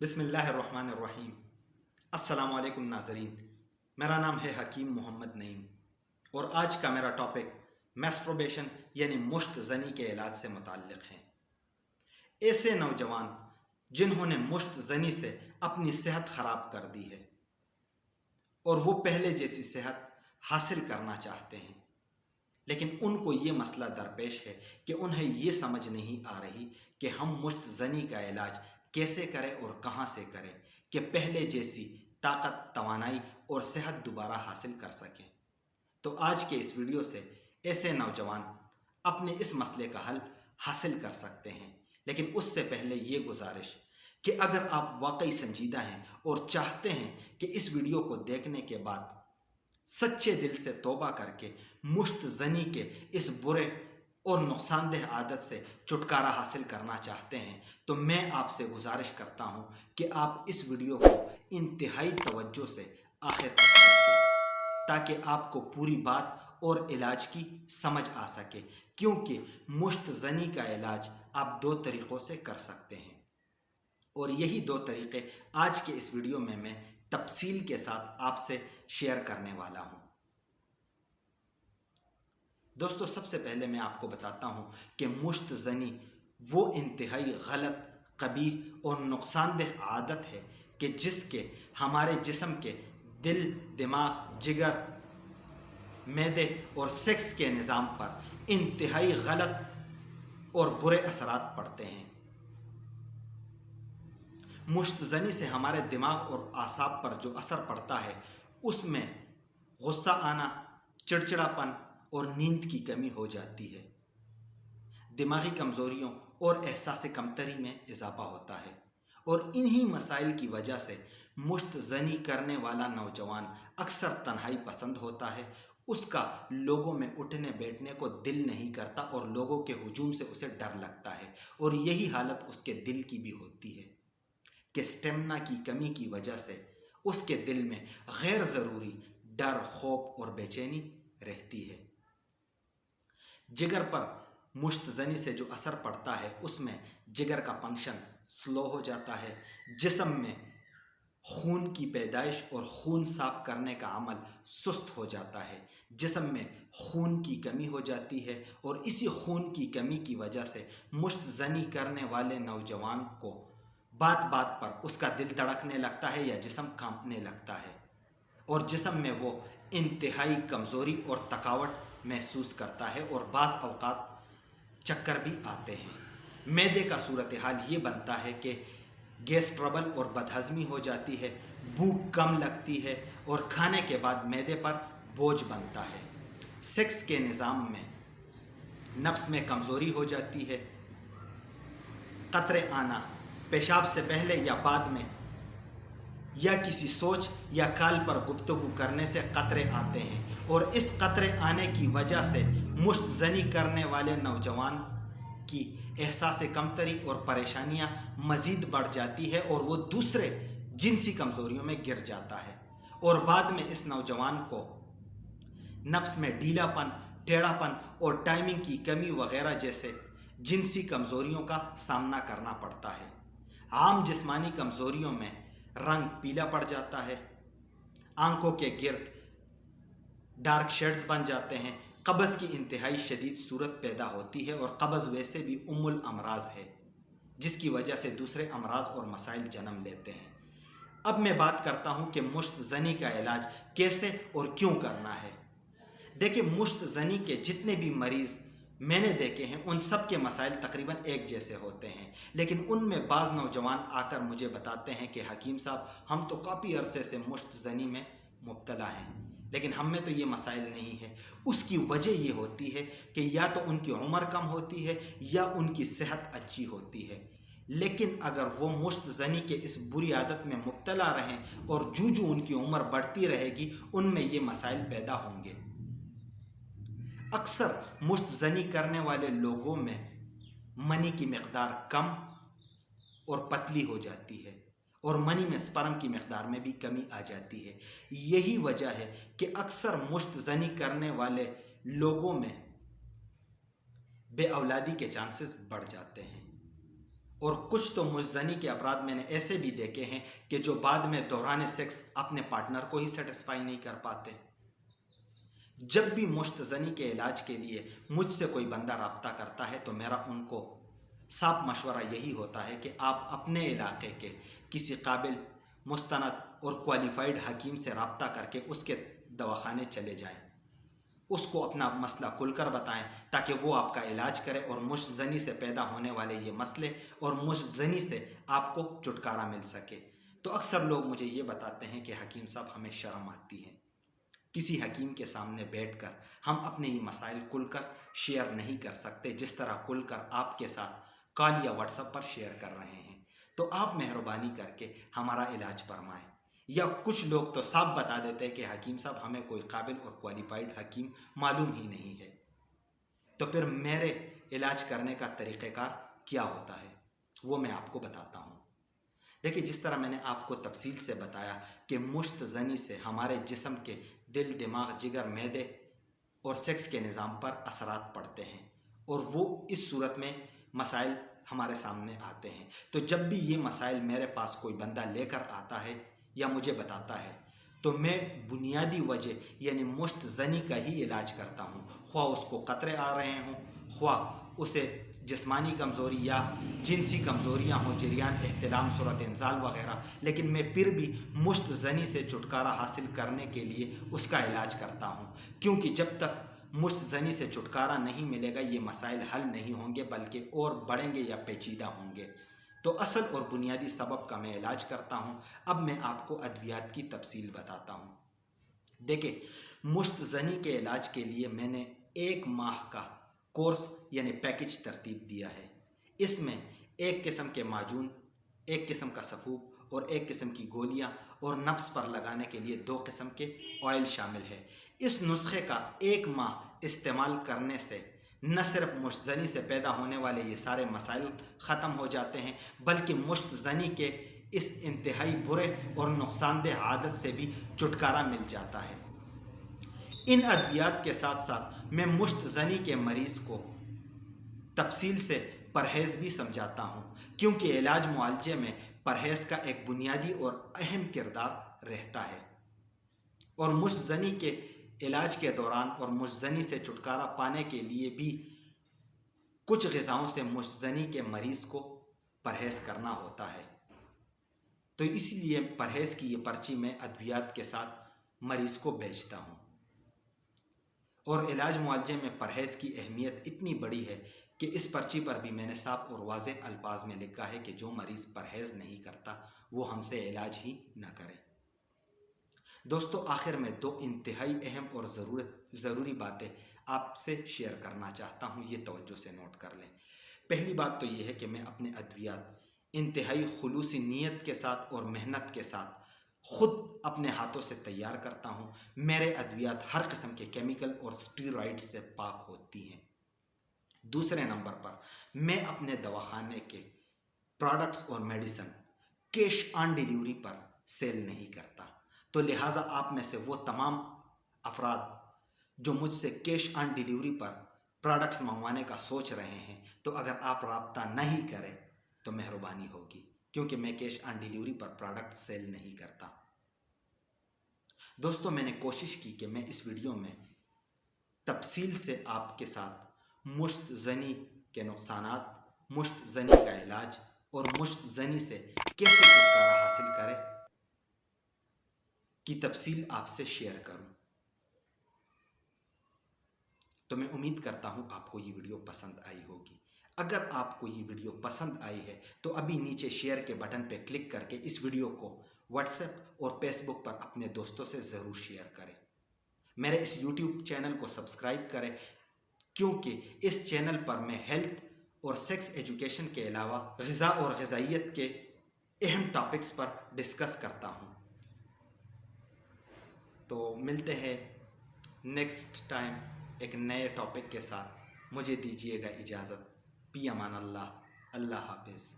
बिस्मिल्लाहिर्रहमानिर्रहीम। अस्सलाम वालेकुम नाज़रीन, मेरा नाम है हकीम मोहम्मद नईम और आज का मेरा टॉपिक मैस्ट्रबेशन यानी मुश्त ज़नी के इलाज से मुताल्लिक़ है। ऐसे नौजवान जिन्होंने मुश्त ज़नी से अपनी सेहत ख़राब कर दी है और वो पहले जैसी सेहत हासिल करना चाहते हैं, लेकिन उनको ये मसला दरपेश है कि उन्हें ये समझ नहीं आ रही कि हम मुश्त ज़नी का इलाज कैसे करें और कहाँ से करें कि पहले जैसी ताकत, तवानाई और सेहत दोबारा हासिल कर सकें। तो आज के इस वीडियो से ऐसे नौजवान अपने इस मसले का हल हासिल कर सकते हैं, लेकिन उससे पहले ये गुजारिश कि अगर आप वाकई संजीदा हैं और चाहते हैं कि इस वीडियो को देखने के बाद सच्चे दिल से तौबा करके मुश्त ज़नी के इस बुरे और नुकसानदेह आदत से छुटकारा हासिल करना चाहते हैं, तो मैं आपसे गुजारिश करता हूं कि आप इस वीडियो को इंतहाई तवज्जो से आखिर तक देखें ताकि आपको पूरी बात और इलाज की समझ आ सके, क्योंकि मुश्त ज़नी का इलाज आप दो तरीक़ों से कर सकते हैं और यही दो तरीक़े आज के इस वीडियो में मैं तफसील के साथ आपसे शेयर करने वाला हूं। दोस्तों, सबसे पहले मैं आपको बताता हूं कि मुश्त ज़नी वो इंतहाई गलत, कबीह और नुकसानदेह आदत है कि जिसके हमारे जिस्म के दिल, दिमाग, जिगर, मैदे और सेक्स के निज़ाम पर इंतहाई गलत और बुरे असरात पड़ते हैं। मुश्त ज़नी से हमारे दिमाग और आसाब पर जो असर पड़ता है उसमें गुस्सा आना, चिड़चिड़ापन और नींद की कमी हो जाती है। दिमागी कमज़ोरियों और एहसास कमतरी में इजाफा होता है और इन्हीं मसाइल की वजह से मुश्त ज़नी करने वाला नौजवान अक्सर तन्हाई पसंद होता है। उसका लोगों में उठने बैठने को दिल नहीं करता और लोगों के हुजूम से उसे डर लगता है और यही हालत उसके दिल की भी होती है कि स्टेमिना की कमी की वजह से उसके दिल में गैर ज़रूरी डर, खौफ और बेचैनी रहती है। जिगर पर मुश्त ज़नी से जो असर पड़ता है उसमें जिगर का फंक्शन स्लो हो जाता है, जिस्म में खून की पैदाइश और खून साफ करने का अमल सुस्त हो जाता है, जिस्म में खून की कमी हो जाती है और इसी खून की कमी की वजह से मुश्त ज़नी करने वाले नौजवान को बात बात पर उसका दिल धड़कने लगता है या जिस्म कांपने लगता है और जिस्म में वो इंतहाई कमज़ोरी और थकावट महसूस करता है और बाज़ औक़ात चक्कर भी आते हैं। मैदे का सूरत हाल ये बनता है कि गैस ट्रबल और बदहज़मी हो जाती है, भूख कम लगती है और खाने के बाद मैदे पर बोझ बनता है। सेक्स के निज़ाम में नफ्स में कमज़ोरी हो जाती है, क़तरे आना, पेशाब से पहले या बाद में या किसी सोच या काल पर गुफ्तगू करने से क़तरे आते हैं और इस क़तरे आने की वजह से मुश्त ज़नी करने वाले नौजवान की एहसास कमतरी और परेशानियां मज़ीद बढ़ जाती है और वो दूसरे जिनसी कमज़ोरियों में गिर जाता है और बाद में इस नौजवान को नफ्स में ढीलापन, टेढ़ापन और टाइमिंग की कमी वगैरह जैसे जिनसी कमज़ोरियों का सामना करना पड़ता है। आम जिस्मानी कमज़ोरियों में रंग पीला पड़ जाता है, आंखों के गिर्द डार्क शेड्स बन जाते हैं, कब्ज़ की इंतहाई शदीद सूरत पैदा होती है और कब्ज़ वैसे भी उम्मुल अमराज है जिसकी वजह से दूसरे अमराज और मसाइल जन्म लेते हैं। अब मैं बात करता हूं कि मुश्त ज़नी का इलाज कैसे और क्यों करना है। देखिए, मुश्त ज़नी के जितने भी मरीज़ मैंने देखे हैं उन सब के मसाइल तकरीबन एक जैसे होते हैं, लेकिन उनमें बाज़ नौजवान आकर मुझे बताते हैं कि हकीम साहब, हम तो काफ़ी अरसे से मुश्त ज़नी में मुब्तला हैं, लेकिन हम में तो ये मसाइल नहीं है। उसकी वजह ये होती है कि या तो उनकी उम्र कम होती है या उनकी सेहत अच्छी होती है, लेकिन अगर वो मुश्त ज़नी के इस बुरी आदत में मुब्तला रहें और जूं जूं उनकी उम्र बढ़ती रहेगी उनमें ये मसाइल पैदा होंगे। अक्सर मुश्त ज़नी करने वाले लोगों में मनी की मिक़दार कम और पतली हो जाती है और मनी में स्पर्म की मिक़दार में भी कमी आ जाती है। यही वजह है कि अक्सर मुश्त ज़नी करने वाले लोगों में बेऔलादी के चांसेस बढ़ जाते हैं اور کچھ تو مشت کے افراد میں نے ایسے بھی دیکھے ہیں کہ جو بعد میں دوران سیکس اپنے پارٹنر کو ہی سیٹسفائی نہیں کر پاتے۔ جب بھی مشت زنی کے علاج کے لیے مجھ سے کوئی بندہ رابطہ کرتا ہے تو میرا ان کو صاف مشورہ یہی ہوتا ہے کہ آپ اپنے علاقے کے کسی قابل، مستند اور کوالیفائڈ حکیم سے رابطہ کر کے اس کے دواخانے چلے جائیں، اس کو اپنا مسئلہ کھل کر بتائیں تاکہ وہ آپ کا علاج کرے اور مشت زنی سے پیدا ہونے والے یہ مسئلے اور مشت زنی سے آپ کو چھٹکارا مل سکے۔ تو اکثر لوگ مجھے یہ بتاتے ہیں کہ حکیم صاحب ہمیں شرم آتی ہے، کسی حکیم کے سامنے بیٹھ کر ہم اپنے یہ مسائل کھل کر شیئر نہیں کر سکتے جس طرح کھل کر آپ کے ساتھ کال یا واٹس ایپ پر شیئر کر رہے ہیں۔ تو آپ مہربانی کر کے ہمارا علاج فرمائیں۔ یا کچھ لوگ تو صاف بتا دیتے ہیں کہ حکیم صاحب ہمیں کوئی قابل اور کوالیفائڈ حکیم معلوم ہی نہیں ہے۔ تو پھر میرے علاج کرنے کا طریقہ کار کیا ہوتا ہے وہ میں آپ کو بتاتا ہوں۔ دیکھیے، جس طرح میں نے آپ کو تفصیل سے بتایا کہ مشت زنی سے ہمارے جسم کے دل، دماغ، جگر، معدے اور سیکس کے نظام پر اثرات پڑتے ہیں اور وہ اس صورت میں مسائل ہمارے سامنے آتے ہیں۔ تو جب بھی یہ مسائل میرے پاس کوئی بندہ لے کر آتا ہے یا مجھے بتاتا ہے تو میں بنیادی وجہ یعنی مشت زنی کا ہی علاج کرتا ہوں، خواہ اس کو قطرے آ رہے ہوں، خواہ اسے جسمانی کمزوری یا جنسی کمزوریاں ہوں، جریان، احتلام، صورت انزال وغیرہ، لیکن میں پھر بھی مشت زنی سے چھٹکارا حاصل کرنے کے لیے اس کا علاج کرتا ہوں، کیونکہ جب تک مشت زنی سے چھٹکارا نہیں ملے گا یہ مسائل حل نہیں ہوں گے بلکہ اور بڑھیں گے یا پیچیدہ ہوں گے۔ تو اصل اور بنیادی سبب کا میں علاج کرتا ہوں۔ اب میں آپ کو ادویات کی تفصیل بتاتا ہوں۔ دیکھیں، مشت زنی کے علاج کے لیے میں نے 1 ماہ کا کورس یعنی پیکج ترتیب دیا ہے۔ اس میں 1 قسم کے معجون، 1 قسم کا سفوف اور 1 قسم کی گولیاں اور نفس پر لگانے کے لیے 2 قسم کے آئل شامل ہے۔ اس نسخے کا 1 ماہ استعمال کرنے سے نہ صرف مشت زنی سے پیدا ہونے والے یہ سارے مسائل ختم ہو جاتے ہیں بلکہ مشت زنی کے اس انتہائی برے اور نقصان دہ عادت سے بھی چھٹکارا مل جاتا ہے۔ ان ادویات کے ساتھ ساتھ میں مشت زنی کے مریض کو تفصیل سے پرہیز بھی سمجھاتا ہوں، کیونکہ علاج معالجے میں پرہیز کا ایک بنیادی اور اہم کردار رہتا ہے۔ اور مشت زنی کے علاج کے دوران اور مشت زنی سے چھٹکارا پانے کے لیے بھی کچھ غذاؤں سے مشت زنی کے مریض کو پرہیز کرنا ہوتا ہے۔ تو اسی لیے پرہیز کی یہ پرچی میں ادویات کے ساتھ مریض کو بیچتا ہوں۔ اور علاج معالجے میں پرہیز کی اہمیت اتنی بڑی ہے کہ اس پرچی پر بھی میں نے صاف اور واضح الفاظ میں لکھا ہے کہ جو مریض پرہیز نہیں کرتا وہ ہم سے علاج ہی نہ کرے۔ دوستو، آخر میں 2 انتہائی اہم اور ضروری باتیں آپ سے شیئر کرنا چاہتا ہوں، یہ توجہ سے نوٹ کر لیں۔ پہلی بات تو یہ ہے کہ میں اپنے ادویات انتہائی خلوصی نیت کے ساتھ اور محنت کے ساتھ خود اپنے ہاتھوں سے تیار کرتا ہوں۔ میرے ادویات ہر قسم کے کیمیکل اور اسٹیرائڈ سے پاک ہوتی ہیں۔ دوسرے نمبر پر میں اپنے دواخانے کے پروڈکٹس اور میڈیسن کیش آن ڈیلیوری پر سیل نہیں کرتا، تو لہٰذا آپ میں سے وہ تمام افراد جو مجھ سے کیش آن ڈیلیوری پر پروڈکٹس منگوانے کا سوچ رہے ہیں تو اگر آپ رابطہ نہیں کریں تو مہربانی ہوگی، کیونکہ میں کیش آن ڈیلیوری پر پروڈکٹ سیل نہیں کرتا۔ دوستو، میں نے کوشش کی کہ میں اس ویڈیو میں تفصیل سے آپ کے ساتھ مشت زنی کے نقصانات، مشت زنی کا علاج اور مشت زنی سے کیسے چھٹکارا حاصل کرے کی تفصیل آپ سے شیئر کروں۔ تو میں امید کرتا ہوں آپ کو یہ ویڈیو پسند آئی ہوگی۔ اگر آپ کو یہ ویڈیو پسند آئی ہے تو ابھی نیچے شیئر کے بٹن پہ کلک کر کے اس ویڈیو کو واٹس ایپ اور فیس بک پر اپنے دوستوں سے ضرور شیئر کریں۔ میرے اس یوٹیوب چینل کو سبسکرائب کریں، کیونکہ اس چینل پر میں ہیلتھ اور سیکس ایجوکیشن کے علاوہ غذا اور غذائیت کے اہم ٹاپکس پر ڈسکس کرتا ہوں۔ تو ملتے ہیں نیکسٹ ٹائم ایک نئے ٹاپک کے ساتھ۔ مجھے دیجیے گا اجازت۔ فی امان اللہ۔ اللہ حافظ۔